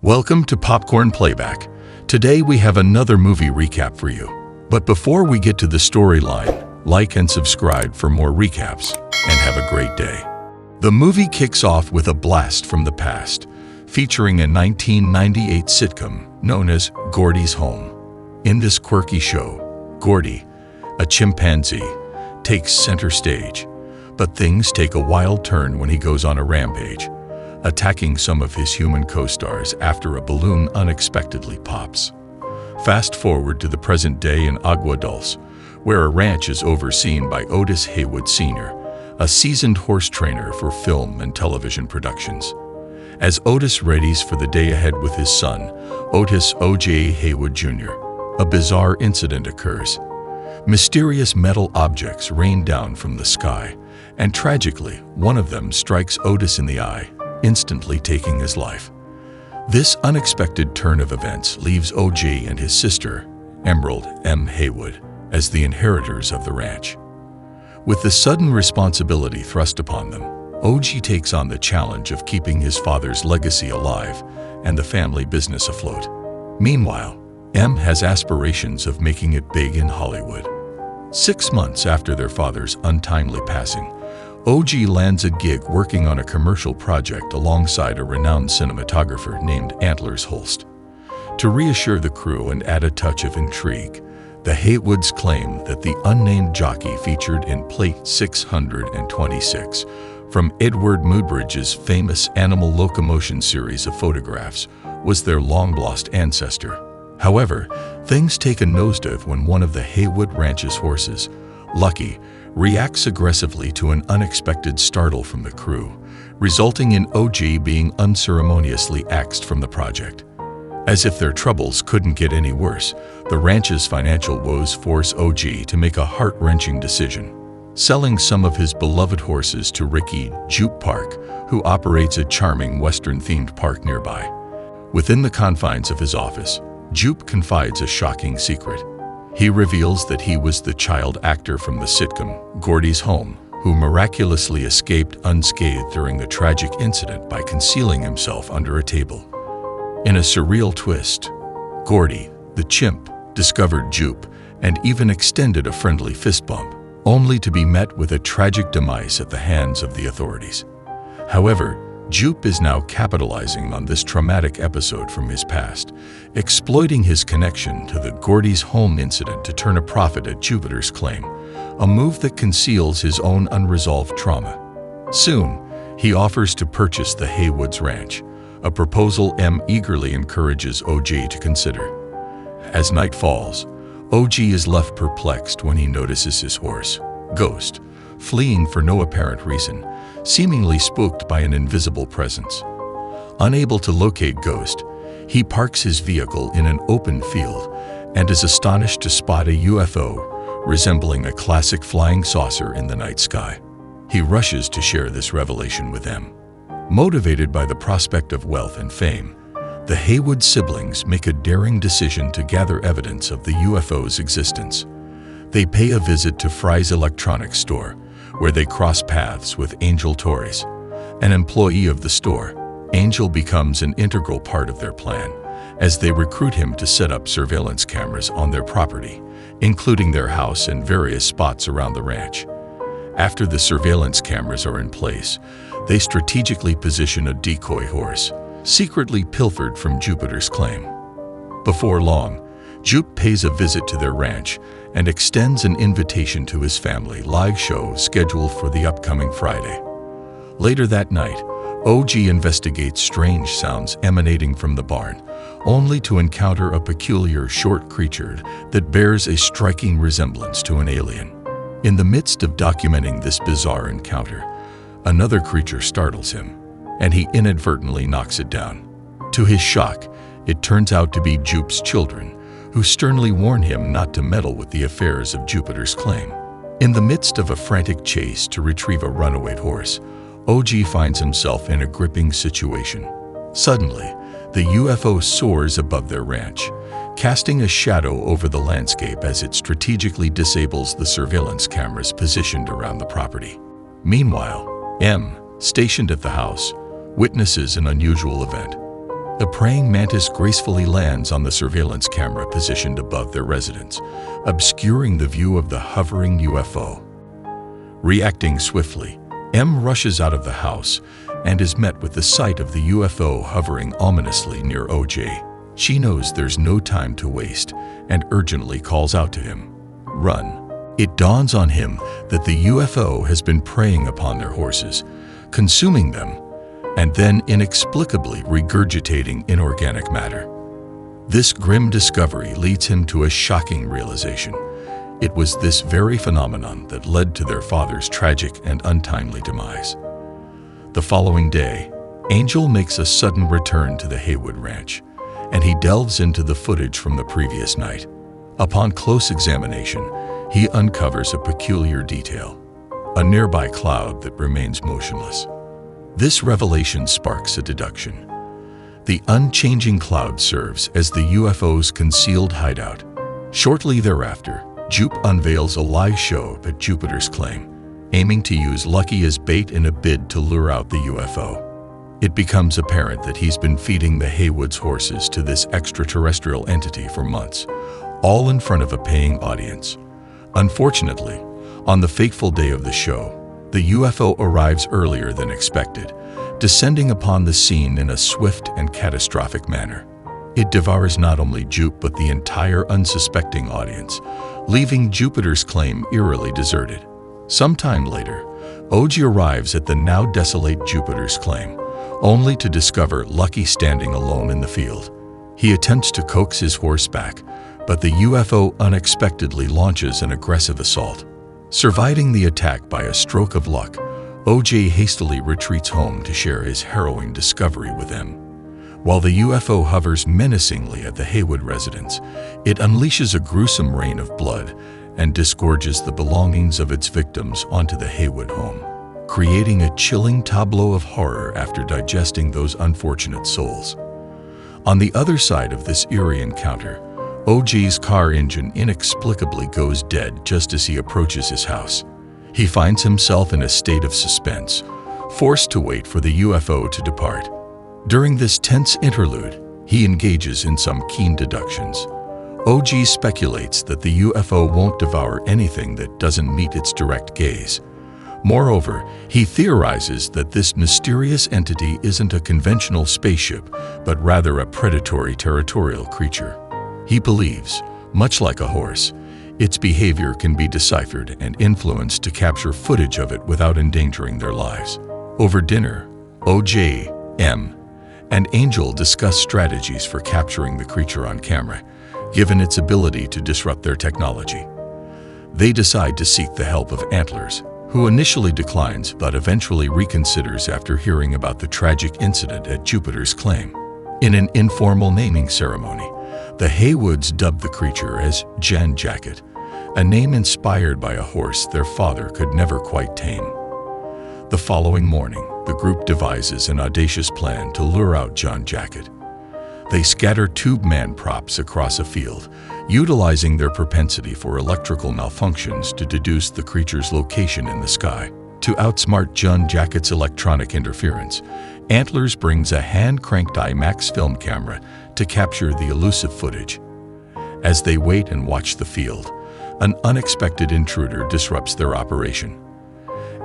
Welcome to Popcorn Playback. Today we have another movie recap for you. But before we get to the storyline, like and subscribe for more recaps, and have a great day. The movie kicks off with a blast from the past, featuring a 1998 sitcom known as Gordy's Home. In this quirky show, Gordy, a chimpanzee, takes center stage, but things take a wild turn when he goes on a rampage, attacking some of his human co-stars after a balloon unexpectedly pops. Fast forward to the present day in Agua Dulce, where a ranch is overseen by Otis Haywood Sr., a seasoned horse trainer for film and television productions. As Otis readies for the day ahead with his son, Otis O.J. Haywood Jr., a bizarre incident occurs. Mysterious metal objects rain down from the sky, and tragically, one of them strikes Otis in the eye, instantly taking his life. This unexpected turn of events leaves O.J. and his sister, Emerald M. Haywood, as the inheritors of the ranch. With the sudden responsibility thrust upon them, O.J. takes on the challenge of keeping his father's legacy alive and the family business afloat. Meanwhile, M has aspirations of making it big in Hollywood. 6 months after their father's untimely passing, O.J. lands a gig working on a commercial project alongside a renowned cinematographer named Antlers Holst. To reassure the crew and add a touch of intrigue, the Haywoods claim that the unnamed jockey featured in Plate 626 from Edward Muybridge's famous animal locomotion series of photographs was their long-lost ancestor. However, things take a nosedive when one of the Haywood Ranch's horses, Lucky, reacts aggressively to an unexpected startle from the crew, resulting in O.J. being unceremoniously axed from the project. As if their troubles couldn't get any worse, the ranch's financial woes force O.J. to make a heart-wrenching decision, selling some of his beloved horses to Ricky Jupe Park, who operates a charming Western-themed park nearby. Within the confines of his office, Jupe confides a shocking secret. He reveals that he was the child actor from the sitcom Gordy's Home, who miraculously escaped unscathed during the tragic incident by concealing himself under a table. In a surreal twist, Gordy, the chimp, discovered Jupe and even extended a friendly fist bump, only to be met with a tragic demise at the hands of the authorities. However, Jupe is now capitalizing on this traumatic episode from his past, exploiting his connection to the Gordy's Home incident to turn a profit at Jupiter's claim, a move that conceals his own unresolved trauma. Soon, he offers to purchase the Haywoods Ranch, a proposal M eagerly encourages O.J. to consider. As night falls, O.J. is left perplexed when he notices his horse, Ghost, fleeing for no apparent reason, seemingly spooked by an invisible presence. Unable to locate Ghost, he parks his vehicle in an open field and is astonished to spot a UFO resembling a classic flying saucer in the night sky. He rushes to share this revelation with them. Motivated by the prospect of wealth and fame, the Haywood siblings make a daring decision to gather evidence of the UFO's existence. They pay a visit to Fry's electronics store, where they cross paths with Angel Torres, an employee of the store. Angel becomes an integral part of their plan, as they recruit him to set up surveillance cameras on their property, including their house and various spots around the ranch. After the surveillance cameras are in place, they strategically position a decoy horse, secretly pilfered from Jupiter's claim. Before long, Jupe pays a visit to their ranch and extends an invitation to his family live show scheduled for the upcoming Friday. Later that night, O.J. investigates strange sounds emanating from the barn, only to encounter a peculiar short creature that bears a striking resemblance to an alien. In the midst of documenting this bizarre encounter, another creature startles him, and he inadvertently knocks it down. To his shock, it turns out to be Jupe's children, who sternly warn him not to meddle with the affairs of Jupiter's claim. In the midst of a frantic chase to retrieve a runaway horse, O.J. finds himself in a gripping situation. Suddenly, the UFO soars above their ranch, casting a shadow over the landscape as it strategically disables the surveillance cameras positioned around the property. Meanwhile, M, stationed at the house, witnesses an unusual event. The praying mantis gracefully lands on the surveillance camera positioned above their residence, obscuring the view of the hovering UFO. Reacting swiftly, M rushes out of the house and is met with the sight of the UFO hovering ominously near OJ. She knows there's no time to waste and urgently calls out to him, "Run." It dawns on him that the UFO has been preying upon their horses, consuming them, and then inexplicably regurgitating inorganic matter. This grim discovery leads him to a shocking realization. It was this very phenomenon that led to their father's tragic and untimely demise. The following day, Angel makes a sudden return to the Haywood Ranch, and he delves into the footage from the previous night. Upon close examination, he uncovers a peculiar detail, a nearby cloud that remains motionless. This revelation sparks a deduction. The unchanging cloud serves as the UFO's concealed hideout. Shortly thereafter, Jupe unveils a live show at Jupiter's claim, aiming to use Lucky as bait in a bid to lure out the UFO. It becomes apparent that he's been feeding the Haywood's horses to this extraterrestrial entity for months, all in front of a paying audience. Unfortunately, on the fateful day of the show, the UFO arrives earlier than expected, descending upon the scene in a swift and catastrophic manner. It devours not only Jupe but the entire unsuspecting audience, leaving Jupiter's claim eerily deserted. Sometime later, OG arrives at the now desolate Jupiter's claim, only to discover Lucky standing alone in the field. He attempts to coax his horse back, but the UFO unexpectedly launches an aggressive assault. Surviving the attack by a stroke of luck, OJ hastily retreats home to share his harrowing discovery with them. While the UFO hovers menacingly at the Haywood residence, it unleashes a gruesome rain of blood and disgorges the belongings of its victims onto the Haywood home, creating a chilling tableau of horror after digesting those unfortunate souls. On the other side of this eerie encounter, OG's car engine inexplicably goes dead just as he approaches his house. He finds himself in a state of suspense, forced to wait for the UFO to depart. During this tense interlude, he engages in some keen deductions. OG speculates that the UFO won't devour anything that doesn't meet its direct gaze. Moreover, he theorizes that this mysterious entity isn't a conventional spaceship, but rather a predatory territorial creature. He believes, much like a horse, its behavior can be deciphered and influenced to capture footage of it without endangering their lives. Over dinner, OJ, M, and Angel discuss strategies for capturing the creature on camera, given its ability to disrupt their technology. They decide to seek the help of Antlers, who initially declines but eventually reconsiders after hearing about the tragic incident at Jupiter's claim. In an informal naming ceremony, the Haywoods dubbed the creature as Jan Jacket, a name inspired by a horse their father could never quite tame. The following morning, the group devises an audacious plan to lure out Jan Jacket. They scatter tube man props across a field, utilizing their propensity for electrical malfunctions to deduce the creature's location in the sky. To outsmart Jan Jacket's electronic interference, Antlers brings a hand-cranked IMAX film camera to capture the elusive footage. As they wait and watch the field, an unexpected intruder disrupts their operation.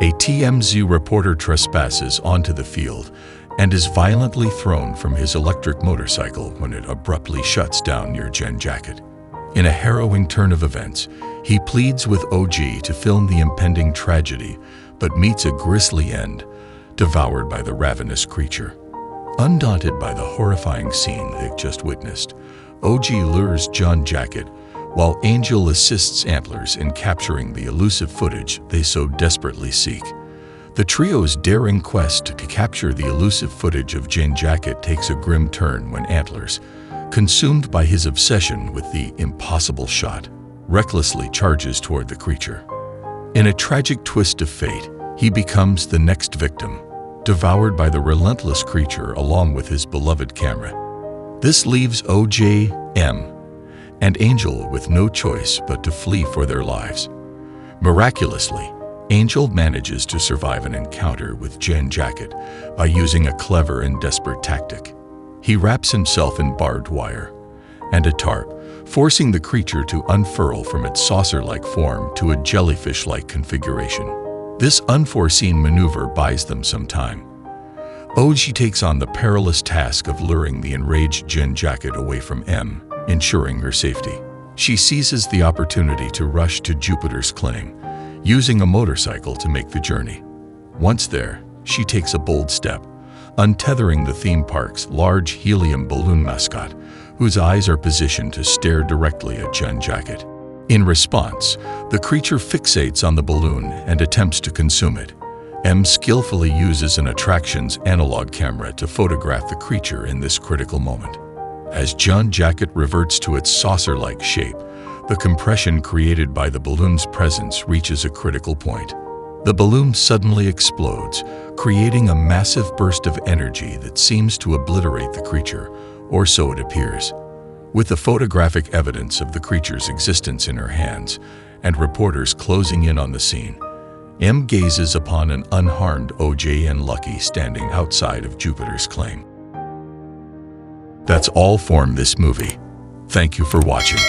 A TMZ reporter trespasses onto the field and is violently thrown from his electric motorcycle when it abruptly shuts down near Jan Jacket. In a harrowing turn of events, he pleads with OG to film the impending tragedy, but meets a grisly end, devoured by the ravenous creature. Undaunted by the horrifying scene they've just witnessed, OG lures Jan Jacket, while Angel assists Antlers in capturing the elusive footage they so desperately seek. The trio's daring quest to capture the elusive footage of Jan Jacket takes a grim turn when Antlers, consumed by his obsession with the impossible shot, recklessly charges toward the creature. In a tragic twist of fate, he becomes the next victim, devoured by the relentless creature along with his beloved camera. This leaves OJ, M, and Angel with no choice but to flee for their lives. Miraculously, Angel manages to survive an encounter with Jan Jacket by using a clever and desperate tactic. He wraps himself in barbed wire and a tarp, forcing the creature to unfurl from its saucer-like form to a jellyfish-like configuration. This unforeseen maneuver buys them some time. Oji takes on the perilous task of luring the enraged Jean Jacket away from M, ensuring her safety. She seizes the opportunity to rush to Jupiter's claim, using a motorcycle to make the journey. Once there, she takes a bold step, untethering the theme park's large helium balloon mascot, whose eyes are positioned to stare directly at Jean Jacket. In response, the creature fixates on the balloon and attempts to consume it. M skillfully uses an attraction's analog camera to photograph the creature in this critical moment. As Jean Jacket reverts to its saucer-like shape, the compression created by the balloon's presence reaches a critical point. The balloon suddenly explodes, creating a massive burst of energy that seems to obliterate the creature, or so it appears. With the photographic evidence of the creature's existence in her hands and reporters closing in on the scene, M gazes upon an unharmed OJ and Lucky standing outside of Jupiter's claim. That's all for this movie. Thank you for watching.